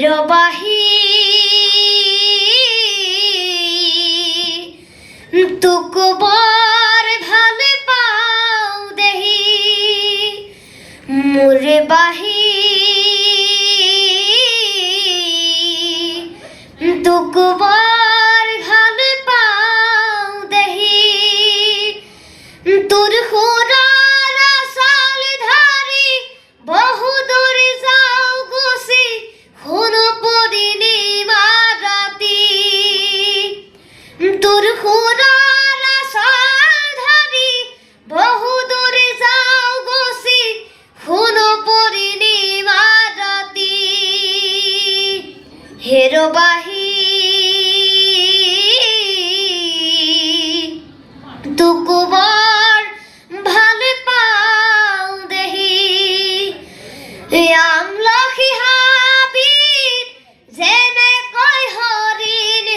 হেৰবাহি তোক বৰ ভাল পাওঁ দেহি মোৰ বাহি তোক বৰ ভাল পাওঁ দেহি তোৰ সুৰৰ চাল ধাৰি বহু দূৰ যাওঁ গুচি শুন পূৰ্ণিমা ৰাতি তোৰ সুৰৰ চাল ধাৰি বহু দূৰ যাওঁ গুচি শুন পূৰ্ণিমা ৰাতি হেৰবাহি তোক বৰ ভাল পাওঁ দেহি আমলখি হাবিত যেনেকৈ হৰিণ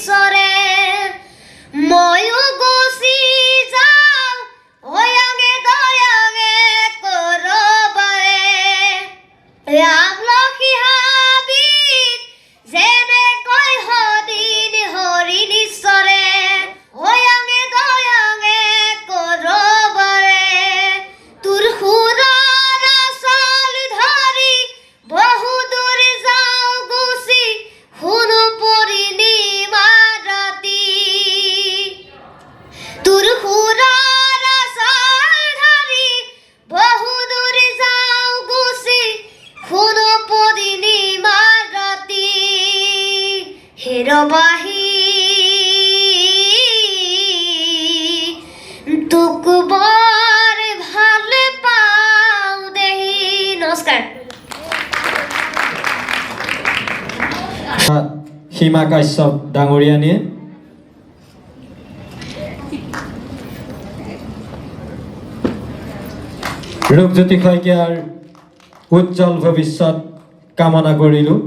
চৰে ময়ো গুচি যাওঁ অয়াঙে দয়াঙে কৰবাৰে আমলখি হাবিত যেনেকৈ হৰিণ চৰে অয়াঙে দয়াঙে কৰবাৰে তোৰ সুৰৰ চাল ধৰি বহু দূৰ যাওঁ গুচি শুন পূৰ্ণিমা ৰাতি তোৰ সুৰৰ চাল ধৰি বহু দূৰ যাওঁ গুচি শুন পূৰ্ণিমা ৰাতি হেৰবাহি তোক বৰ ভাল পাওঁ দেহি নমস্কাৰ সীমা কাশ্যপ ডাঙৰীয়ানীয়ে ৰূপজ্যোতি শইকীয়াৰ উজ্জ্বল ভৱিষ্যত কামনা কৰিলোঁ।